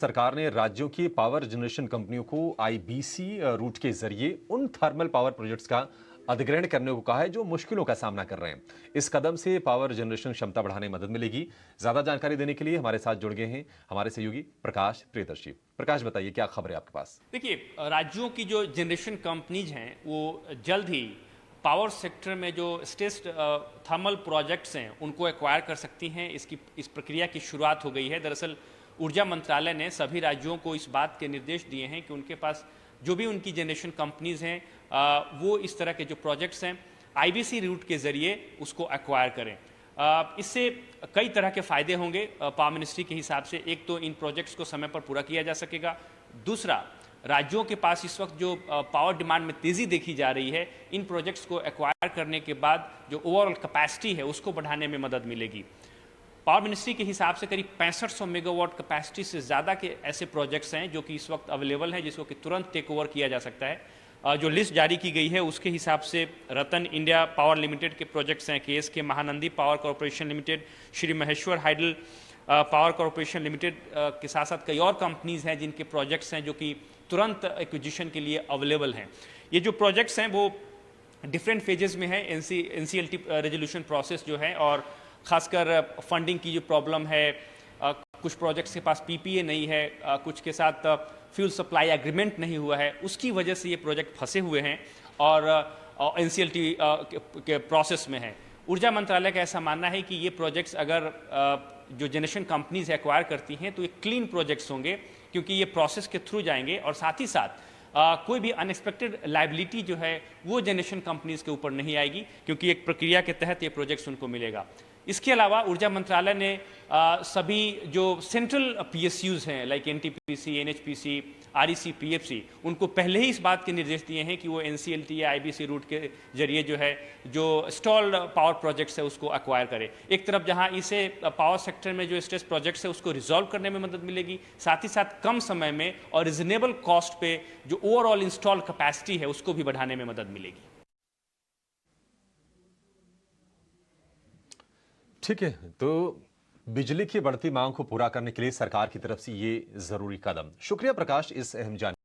सरकार ने राज्यों की पावर जनरेशन कंपनियों को आईबीसी रूट के जरिए उन थर्मल पावर प्रोजेक्ट्स का अधिग्रहण करने को कहा है जो मुश्किलों का सामना कर रहे हैं। इस कदम से पावर जनरेशन क्षमता बढ़ाने में मदद मिलेगी। ज्यादा जानकारी देने के लिए हमारे साथ जुड़ गए हैं हमारे सहयोगी प्रकाश प्रियदर्शी। प्रकाश, बताइए क्या खबर है आपके पास? देखिए, राज्यों की जो जनरेशन कंपनीज हैं वो जल्द ही पावर सेक्टर में जो स्टेस्ट थर्मल प्रोजेक्ट्स हैं उनको एक्वायर कर सकती हैं। इस प्रक्रिया की शुरुआत हो गई है। दरअसल ऊर्जा मंत्रालय ने सभी राज्यों को इस बात के निर्देश दिए हैं कि उनके पास जो भी उनकी जनरेशन कंपनीज हैं वो इस तरह के जो प्रोजेक्ट्स हैं आईबीसी रूट के ज़रिए उसको एक्वायर करें। इससे कई तरह के फ़ायदे होंगे पावर मिनिस्ट्री के हिसाब से। एक तो इन प्रोजेक्ट्स को समय पर पूरा किया जा सकेगा। दूसरा, राज्यों के पास इस वक्त जो पावर डिमांड में तेज़ी देखी जा रही है, इन प्रोजेक्ट्स को एक्वायर करने के बाद जो ओवरऑल कैपेसिटी है उसको बढ़ाने में मदद मिलेगी। पावर मिनिस्ट्री के हिसाब से करीब 6500 मेगावाट कैपेसिटी से ज़्यादा के ऐसे प्रोजेक्ट्स हैं जो कि इस वक्त अवेलेबल हैं, जिसको कि तुरंत टेक ओवर किया जा सकता है। जो लिस्ट जारी की गई है उसके हिसाब से रतन इंडिया पावर लिमिटेड के प्रोजेक्ट्स हैं, KSK Mahanadi power corporation limited, Shri Maheshwar hydel power corporation limited के साथ साथ कई और कंपनीज हैं जिनके प्रोजेक्ट्स हैं जो कि तुरंत एक्विजिशन के लिए अवेलेबल हैं। ये जो प्रोजेक्ट्स हैं वो डिफरेंट फेजेस में है। एनसीएलटी रेजोल्यूशन प्रोसेस जो है, और ख़ासकर फंडिंग की जो प्रॉब्लम है, कुछ प्रोजेक्ट्स के पास पीपीए नहीं है, कुछ के साथ फ्यूल सप्लाई एग्रीमेंट नहीं हुआ है, उसकी वजह से ये प्रोजेक्ट फंसे हुए हैं और एनसीएलटी के प्रोसेस में है। ऊर्जा मंत्रालय का ऐसा मानना है कि ये प्रोजेक्ट्स अगर जो जनरेशन कंपनीज एक्वायर करती हैं तो ये क्लीन प्रोजेक्ट्स होंगे, क्योंकि ये प्रोसेस के थ्रू जाएंगे और साथ ही साथ कोई भी अनएक्सपेक्टेड लायबिलिटी जो है वो जनरेशन कंपनीज के ऊपर नहीं आएगी, क्योंकि एक प्रक्रिया के तहत ये प्रोजेक्ट्स उनको मिलेगा। इसके अलावा ऊर्जा मंत्रालय ने सभी जो सेंट्रल पीएसयूज हैं like NTPC, NHPC, REC, PFC, उनको पहले ही इस बात के निर्देश दिए हैं कि वो एनसीएलटी या आईबीसी रूट के जरिए जो है जो स्टॉल्ड पावर प्रोजेक्ट्स है उसको एक्वायर करे। एक तरफ जहां इसे पावर सेक्टर में जो स्ट्रेस प्रोजेक्ट्स है उसको रिजॉल्व करने में मदद मिलेगी, साथ ही साथ कम समय में और रिजनेबल कॉस्ट पे जो ओवरऑल इंस्टॉल कैपेसिटी है उसको भी बढ़ाने में मदद मिलेगी। ठीक है, तो बिजली की बढ़ती मांग को पूरा करने के लिए सरकार की तरफ से ये जरूरी कदम। शुक्रिया प्रकाश इस अहम जानकारी